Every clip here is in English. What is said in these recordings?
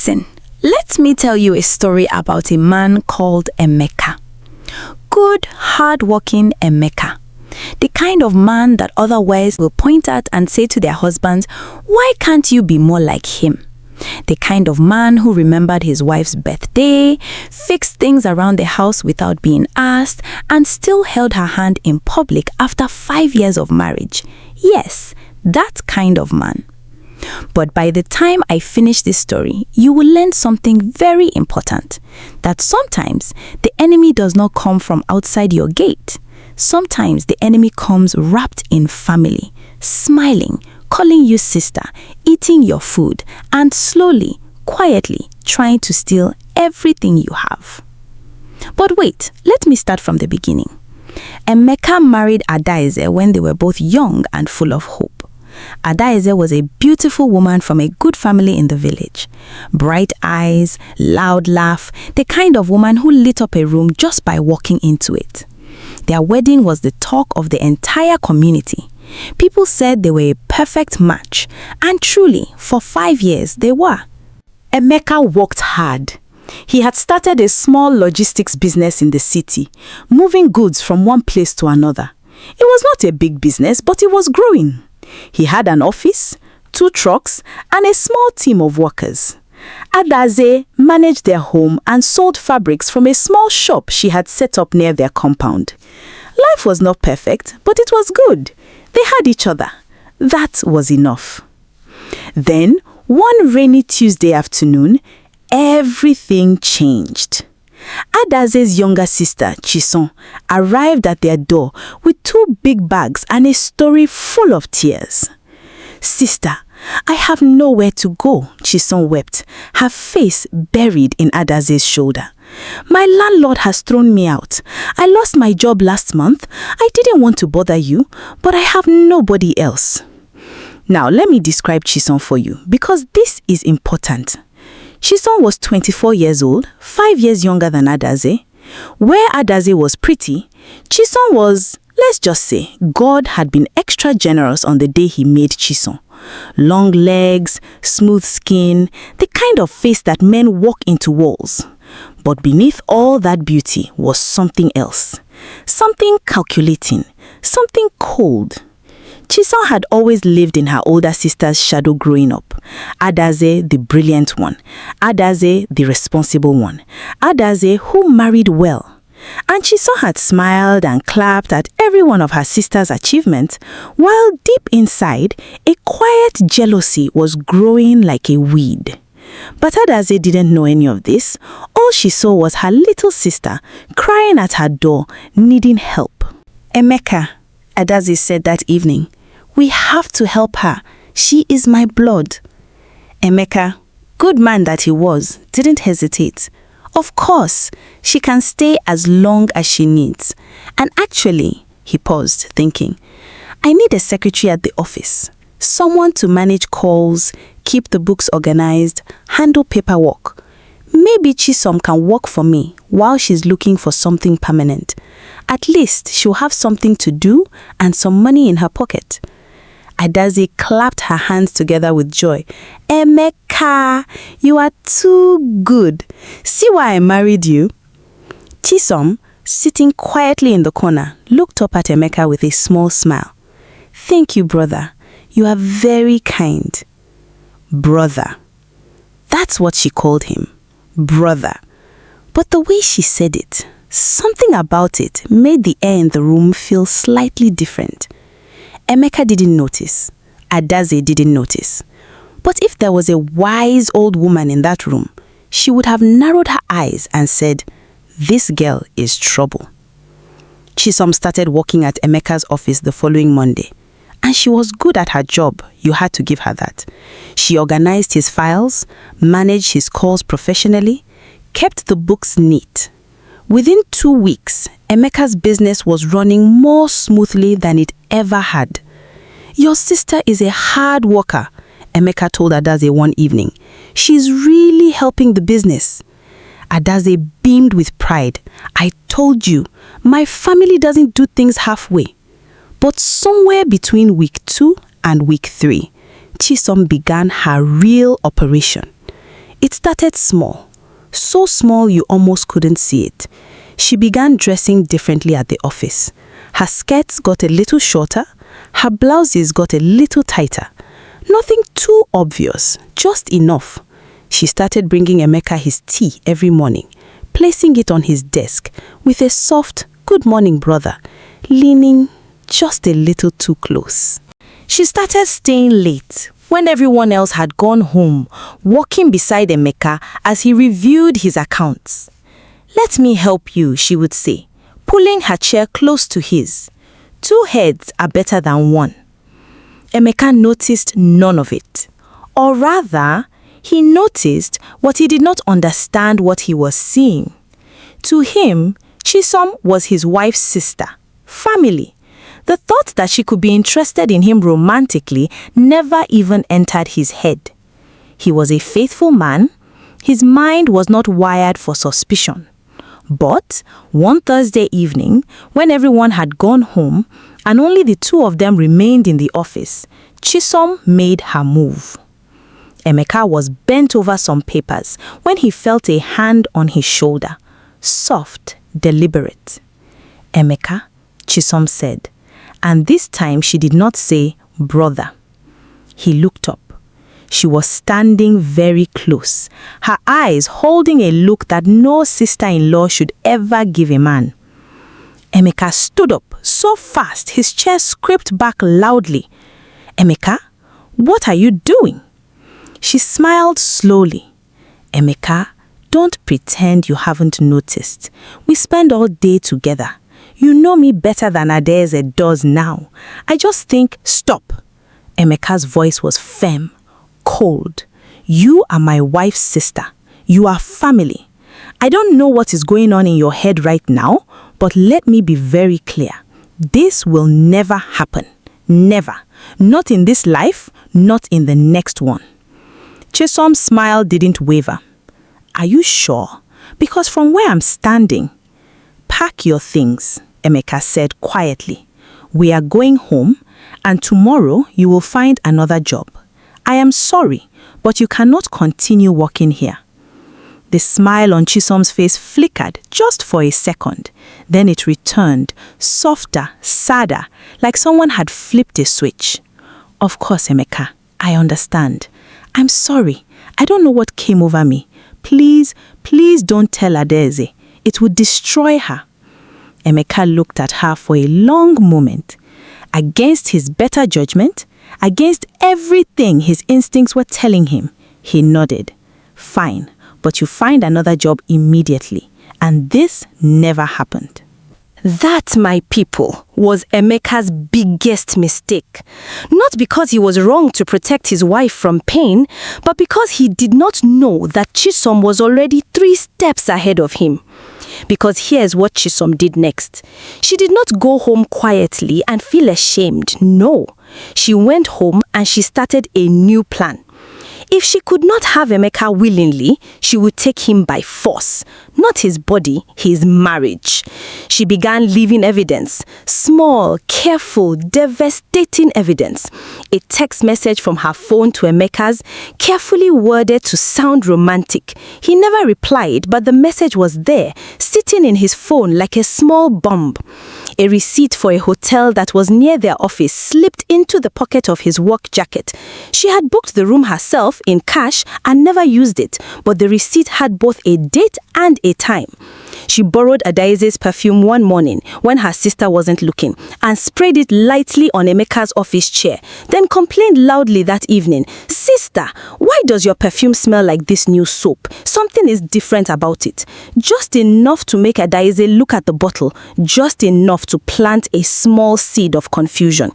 Listen, let me tell you a story about a man called Emeka. Good, hard-working Emeka. The kind of man that other wives will point at and say to their husbands, "Why can't you be more like him?" The kind of man who remembered his wife's birthday, fixed things around the house without being asked, and still held her hand in public after 5 years of marriage. Yes, that kind of man. But by the time I finish this story, you will learn something very important. That sometimes the enemy does not come from outside your gate. Sometimes the enemy comes wrapped in family, smiling, calling you sister, eating your food, and slowly, quietly trying to steal everything you have. But wait, let me start from the beginning. Emeka married Adaeze when they were both young and full of hope. Adaeze was a beautiful woman from a good family in the village. Bright eyes, loud laugh, the kind of woman who lit up a room just by walking into it. Their wedding was the talk of the entire community. People said they were a perfect match, and truly, for 5 years, they were. Emeka worked hard. He had started a small logistics business in the city, moving goods from one place to another. It was not a big business, but it was growing. He had an office, 2 trucks, and a small team of workers. Adaeze managed their home and sold fabrics from a small shop she had set up near their compound. Life was not perfect, but it was good. They had each other. That was enough. Then, one rainy Tuesday afternoon, everything changed. Adaze's younger sister, Chisom, arrived at their door with 2 big bags and a story full of tears. "Sister, I have nowhere to go," Chisom wept, her face buried in Adaze's shoulder. "My landlord has thrown me out. I lost my job last month. I didn't want to bother you, but I have nobody else." Now, let me describe Chisom for you, because this is important. Chisom was 24 years old, 5 years younger than Adaeze. Where Adaeze was pretty, Chisom was, let's just say, God had been extra generous on the day he made Chisom. Long legs, smooth skin, the kind of face that men walk into walls. But beneath all that beauty was something else. Something calculating, something cold. Chisom had always lived in her older sister's shadow growing up. Adaeze, the brilliant one. Adaeze, the responsible one. Adaeze, who married well. And Chisom had smiled and clapped at every one of her sister's achievements, while deep inside, a quiet jealousy was growing like a weed. But Adaeze didn't know any of this. All she saw was her little sister crying at her door, needing help. "Emeka," Adaeze said that evening, "we have to help her. She is my blood." Emeka, good man that he was, didn't hesitate. Of course, she can stay as long as she needs. And actually, he paused, thinking, I need a secretary at the office. Someone to manage calls, keep the books organized, handle paperwork. Maybe Chisom can work for me while she's looking for something permanent. At least she'll have something to do and some money in her pocket. Adaeze clapped her hands together with joy. "Emeka, you are too good. See why I married you?" Chisom, sitting quietly in the corner, looked up at Emeka with a small smile. "Thank you, brother. You are very kind." Brother. That's what she called him. Brother. But the way she said it, something about it made the air in the room feel slightly different. Emeka didn't notice. Adaeze didn't notice. But if there was a wise old woman in that room, she would have narrowed her eyes and said, "This girl is trouble." Chisom started working at Emeka's office the following Monday. And she was good at her job, you had to give her that. She organized his files, managed his calls professionally, kept the books neat. Within 2 weeks, Emeka's business was running more smoothly than it ever had. "Your sister is a hard worker," Emeka told Adaeze one evening. "She's really helping the business." Adaeze beamed with pride. "I told you, my family doesn't do things halfway." But somewhere between week 2 and week 3, Chisom began her real operation. It started small, so small you almost couldn't see it. She began dressing differently at the office. Her skirts got a little shorter, her blouses got a little tighter. Nothing too obvious, just enough. She started bringing Emeka his tea every morning, placing it on his desk with a soft, "Good morning, brother," leaning just a little too close. She started staying late when everyone else had gone home, walking beside Emeka as he reviewed his accounts. "Let me help you," she would say, pulling her chair close to his. "Two heads are better than one." Emeka noticed none of it. Or rather, he noticed what he did not understand what he was seeing. To him, Chisom was his wife's sister, family. The thought that she could be interested in him romantically never even entered his head. He was a faithful man. His mind was not wired for suspicion. But one Thursday evening, when everyone had gone home and only the two of them remained in the office, Chisom made her move. Emeka was bent over some papers when he felt a hand on his shoulder, soft, deliberate. "Emeka," Chisom said, and this time she did not say "brother." He looked up. She was standing very close, her eyes holding a look that no sister-in-law should ever give a man. Emeka stood up so fast his chair scraped back loudly. "Emeka, what are you doing?" She smiled slowly. "Emeka, don't pretend you haven't noticed. We spend all day together. You know me better than Adaeze does now. I just think..." "Stop." Emeka's voice was firm, cold. "You are my wife's sister. You are family. I don't know what is going on in your head right now, but let me be very clear. This will never happen. Never. Not in this life, not in the next one." Chisom's smile didn't waver. "Are you sure? Because from where I'm standing..." "Pack your things," Emeka said quietly. "We are going home, and tomorrow you will find another job. I am sorry, but you cannot continue working here." The smile on Chisom's face flickered just for a second. Then it returned, softer, sadder, like someone had flipped a switch. "Of course, Emeka, I understand. I'm sorry. I don't know what came over me. Please, please don't tell Adaeze. It would destroy her." Emeka looked at her for a long moment. Against his better judgment, against everything his instincts were telling him, he nodded. "Fine, but you find another job immediately." And this never happened. That, my people, was Emeka's biggest mistake. Not because he was wrong to protect his wife from pain, but because he did not know that Chisom was already 3 steps ahead of him. Because here's what Chisom did next. She did not go home quietly and feel ashamed. No. She went home and she started a new plan. If she could not have Emeka willingly, she would take him by force. Not his body, his marriage. She began leaving evidence. Small, careful, devastating evidence. A text message from her phone to Emeka's, carefully worded to sound romantic. He never replied, but the message was there, sitting in his phone like a small bomb. A receipt for a hotel that was near their office slipped into the pocket of his work jacket. She had booked the room herself in cash and never used it, but the receipt had both a date and a time. She borrowed Adaeze's perfume one morning when her sister wasn't looking and sprayed it lightly on Emeka's office chair, then complained loudly that evening, "Sister, why does your perfume smell like this new soap? Something is different about it." Just enough to make Adaeze look at the bottle, just enough to plant a small seed of confusion.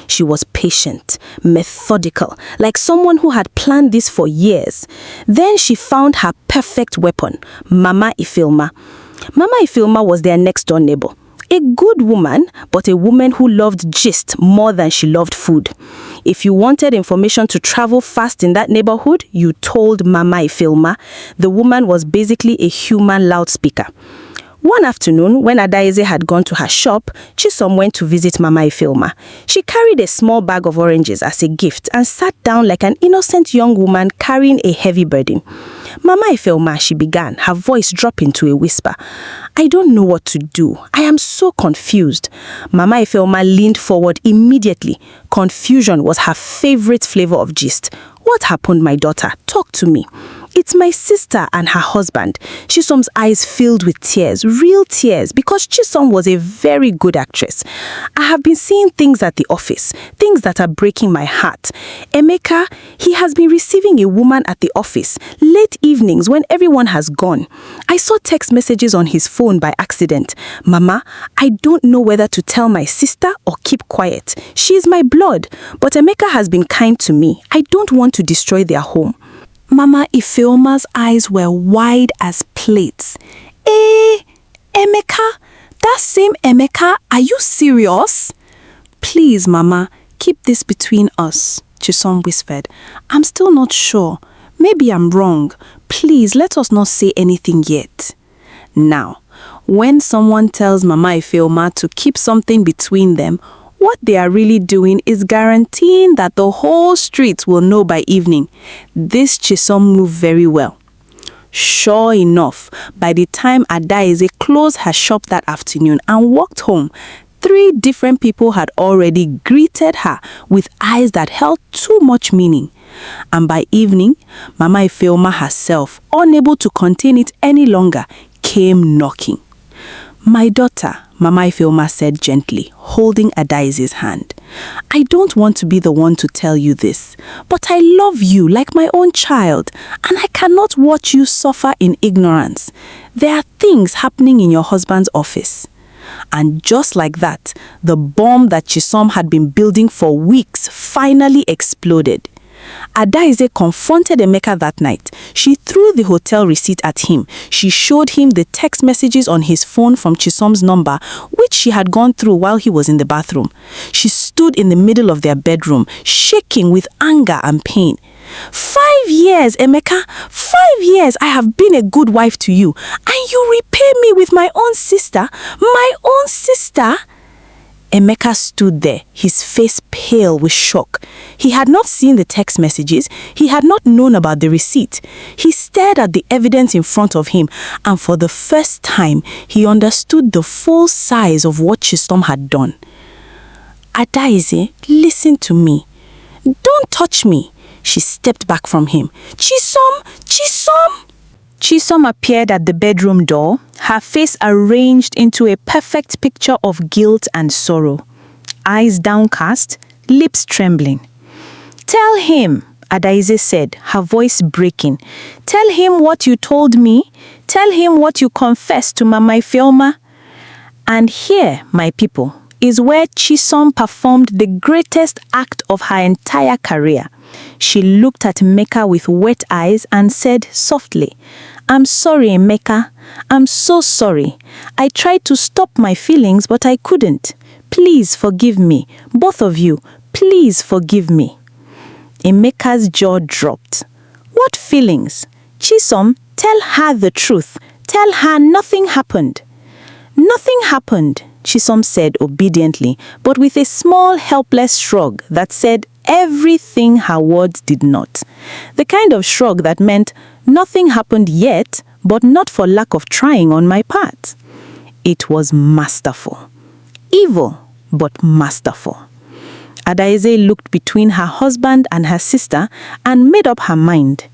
She was patient, methodical, like someone who had planned this for years. Then she found her perfect weapon, Mama Ifilma. Mama Ifilma was their next-door neighbor. A good woman, but a woman who loved gist more than she loved food. If you wanted information to travel fast in that neighborhood, you told Mama Ifilma. The woman was basically a human loudspeaker. One afternoon, when Adaeze had gone to her shop, Chisom went to visit Mama Ifilma. She carried a small bag of oranges as a gift and sat down like an innocent young woman carrying a heavy burden. "Mama Ifeoma," she began, her voice dropping to a whisper. "I don't know what to do. I am so confused." Mama Ifeoma leaned forward immediately. Confusion was her favorite flavor of gist. "What happened, my daughter? Talk to me." "It's my sister and her husband." Chisom's eyes filled with tears, real tears, because Chisom was a very good actress. "I have been seeing things at the office, things that are breaking my heart. Emeka, he has been receiving a woman at the office, late evenings when everyone has gone. I saw text messages on his phone by accident. Mama, I don't know whether to tell my sister or keep quiet. She is my blood, but Emeka has been kind to me. I don't want to destroy their home." Mama Ifeoma's eyes were wide as plates. Emeka? That same Emeka? Are you serious? "Please, Mama, keep this between us," Chisom whispered. "I'm still not sure. Maybe I'm wrong. Please, let us not say anything yet." Now, when someone tells Mama Ifeoma to keep something between them, what they are really doing is guaranteeing that the whole street will know by evening. This Chisom knew very well. Sure enough, by the time Adaeze closed her shop that afternoon and walked home, 3 different people had already greeted her with eyes that held too much meaning. And by evening, Mama Ifeoma herself, unable to contain it any longer, came knocking. "My daughter," Mama Ifeoma said gently, holding Adaeze's hand. "I don't want to be the one to tell you this, but I love you like my own child, and I cannot watch you suffer in ignorance. There are things happening in your husband's office." And just like that, the bomb that Chisom had been building for weeks finally exploded. Adaeze confronted Emeka that night. She threw the hotel receipt at him. She showed him the text messages on his phone from Chisom's number, which she had gone through while he was in the bathroom. She stood in the middle of their bedroom, shaking with anger and pain. "5 years, Emeka, 5 years I have been a good wife to you, and you repay me with my own sister? My own sister?" Emeka stood there, his face pale with shock. He had not seen the text messages. He had not known about the receipt. He stared at the evidence in front of him, and for the first time, he understood the full size of what Chisom had done. "Adaeze, listen to me. Don't touch me." She stepped back from him. "Chisom! Chisom!" Chisom appeared at the bedroom door, her face arranged into a perfect picture of guilt and sorrow. Eyes downcast, lips trembling. "Tell him," Adaeze said, her voice breaking. "Tell him what you told me. Tell him what you confessed to Mama Ifeoma." And here, my people, is where Chisom performed the greatest act of her entire career. She looked at Emeka with wet eyes and said softly, "I'm sorry, Emeka. I'm so sorry. I tried to stop my feelings, but I couldn't. Please forgive me. Both of you, please forgive me." Emeka's jaw dropped. "What feelings? Chisom, tell her the truth. Tell her nothing happened." "Nothing happened," Chisom said obediently, but with a small helpless shrug that said everything her words did not. The kind of shrug that meant nothing happened yet, but not for lack of trying on my part. It was masterful. Evil, but masterful. Adaeze looked between her husband and her sister and made up her mind.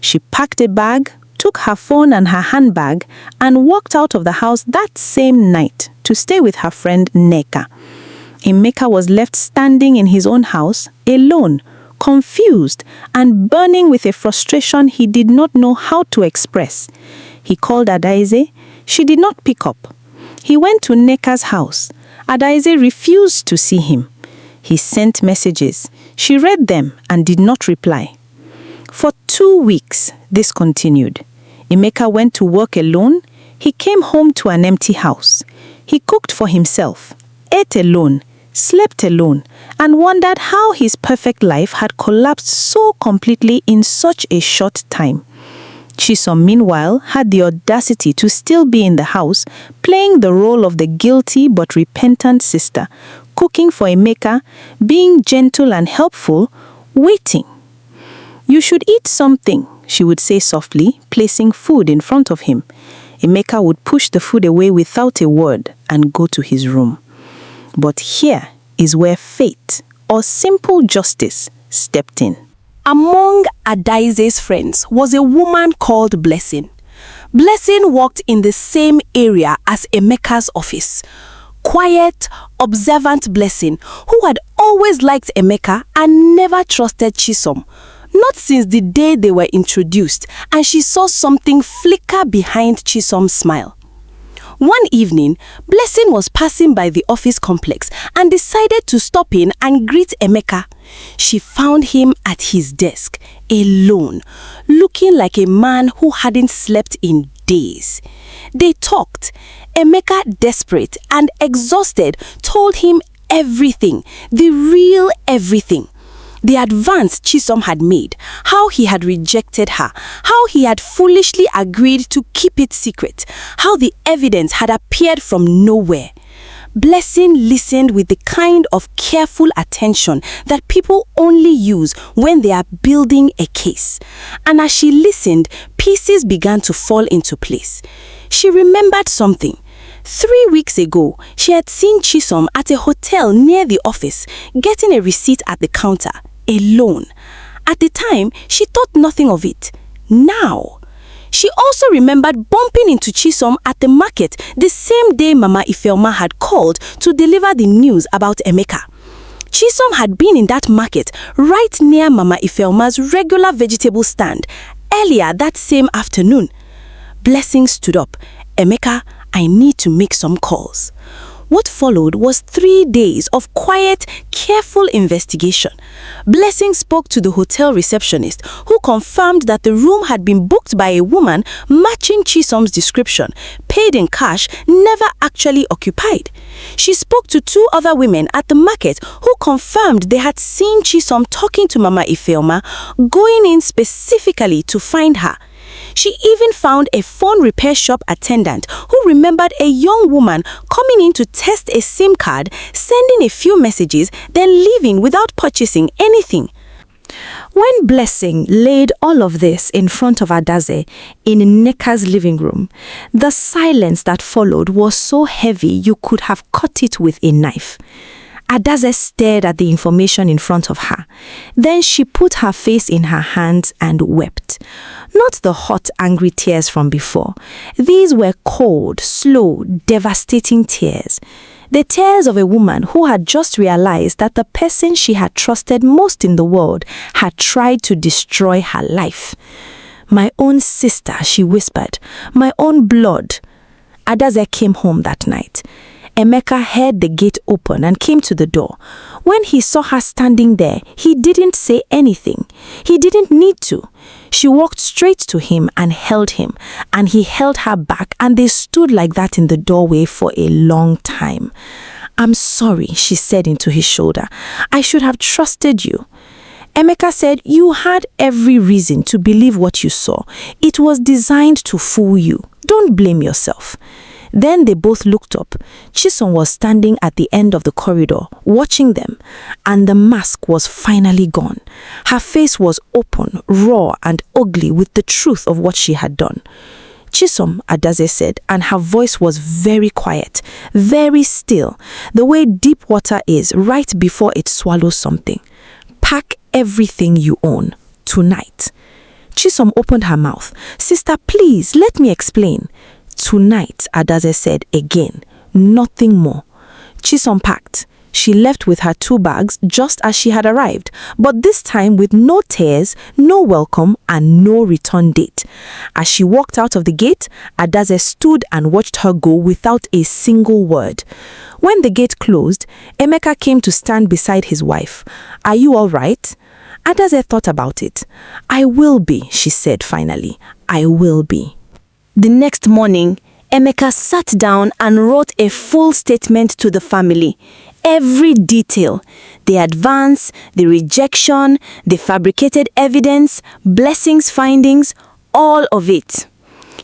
She packed a bag, took her phone and her handbag, and walked out of the house that same night to stay with her friend Nneka. Emeka was left standing in his own house, alone, confused, and burning with a frustration he did not know how to express. He called Adaeze. She did not pick up. He went to Nneka's house. Adaeze refused to see him. He sent messages. She read them and did not reply. For 2 weeks, this continued. Emeka went to work alone. He came home to an empty house. He cooked for himself, ate alone, slept alone, and wondered how his perfect life had collapsed so completely in such a short time. Chisom, meanwhile, had the audacity to still be in the house, playing the role of the guilty but repentant sister, cooking for Emeka, being gentle and helpful, waiting. "You should eat something," she would say softly, placing food in front of him. Emeka would push the food away without a word and go to his room. But here is where fate, or simple justice, stepped in. Among Adaeze's friends was a woman called Blessing. Blessing worked in the same area as Emeka's office. Quiet, observant Blessing, who had always liked Emeka and never trusted Chisom. Not since the day they were introduced, and she saw something flicker behind Chisom's smile. One evening, Blessing was passing by the office complex and decided to stop in and greet Emeka. She found him at his desk, alone, looking like a man who hadn't slept in days. They talked. Emeka, desperate and exhausted, told him everything, the real everything. The advance Chisom had made, how he had rejected her, how he had foolishly agreed to keep it secret, how the evidence had appeared from nowhere. Blessing listened with the kind of careful attention that people only use when they are building a case. And as she listened, pieces began to fall into place. She remembered something. 3 weeks ago, she had seen Chisom at a hotel near the office, getting a receipt at the counter, alone. At the time, she thought nothing of it. Now, she also remembered bumping into Chisom at the market the same day Mama Ifeoma had called to deliver the news about Emeka. Chisom had been in that market right near Mama Ifeoma's regular vegetable stand earlier that same afternoon. Blessing stood up. "Emeka, I need to make some calls." What followed was 3 days of quiet, careful investigation. Blessing spoke to the hotel receptionist, who confirmed that the room had been booked by a woman matching Chisom's description, paid in cash, never actually occupied. She spoke to 2 other women at the market who confirmed they had seen Chisom talking to Mama Ifeoma, going in specifically to find her. She even found a phone repair shop attendant who remembered a young woman coming in to test a SIM card, sending a few messages, then leaving without purchasing anything. When Blessing laid all of this in front of Adaeze in Nneka's living room, the silence that followed was so heavy you could have cut it with a knife. Adaeze stared at the information in front of her. Then she put her face in her hands and wept. Not the hot, angry tears from before. These were cold, slow, devastating tears. The tears of a woman who had just realized that the person she had trusted most in the world had tried to destroy her life. "My own sister," she whispered. "My own blood." Adaeze came home that night. Emeka heard the gate open and came to the door. When he saw her standing there, he didn't say anything. He didn't need to. She walked straight to him and he held her back, and they stood like that in the doorway for a long time. "I'm sorry," she said into his shoulder. "I should have trusted you." Emeka said, "You had every reason to believe what you saw. It was designed to fool you. Don't blame yourself." Then they both looked up. Chisom was standing at the end of the corridor, watching them, and the mask was finally gone. Her face was open, raw, and ugly with the truth of what she had done. "Chisom," Adaeze said, and her voice was very quiet, very still, the way deep water is right before it swallows something. "Pack everything you own, tonight." Chisom opened her mouth. "Sister, please, let me explain." "Tonight," Adaeze said again, "nothing more." Chisom packed. She left with her 2 bags just as she had arrived, but this time with no tears, no welcome, and no return date. As she walked out of the gate, Adaeze stood and watched her go without a single word. When the gate closed, Emeka came to stand beside his wife. "Are you all right?" Adaeze thought about it. "I will be," she said finally. "I will be." The next morning, Emeka sat down and wrote a full statement to the family. Every detail, the advance, the rejection, the fabricated evidence, Blessing's findings, all of it.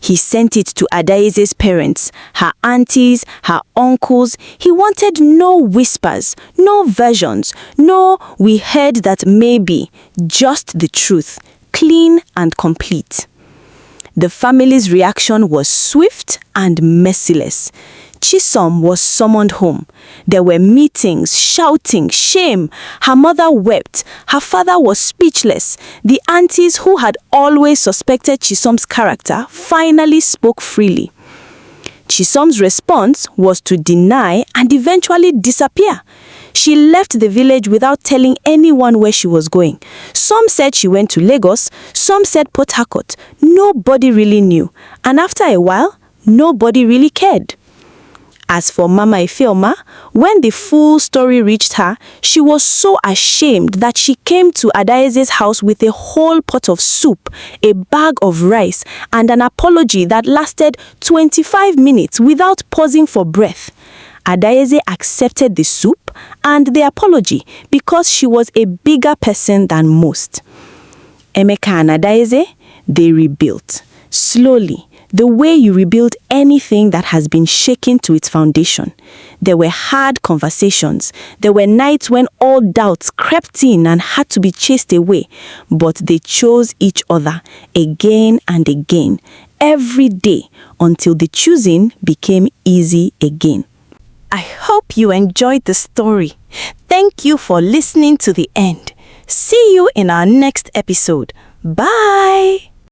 He sent it to Adaeze's parents, her aunties, her uncles. He wanted no whispers, no versions, no "we heard that maybe," just the truth, clean and complete. The family's reaction was swift and merciless. Chisom was summoned home. There were meetings, shouting, shame. Her mother wept. Her father was speechless. The aunties who had always suspected Chisom's character finally spoke freely. Chisom's response was to deny and eventually disappear. She left the village without telling anyone where she was going. Some said she went to Lagos, some said Port Harcourt. Nobody really knew. And after a while, nobody really cared. As for Mama Ifeoma, when the full story reached her, she was so ashamed that she came to Adaeze's house with a whole pot of soup, a bag of rice, and an apology that lasted 25 minutes without pausing for breath. Adaeze accepted the soup and the apology because she was a bigger person than most. Emeka and Adaeze, they rebuilt. Slowly, the way you rebuild anything that has been shaken to its foundation. There were hard conversations. There were nights when all doubts crept in and had to be chased away. But they chose each other again and again, every day, until the choosing became easy again. I hope you enjoyed the story. Thank you for listening to the end. See you in our next episode. Bye!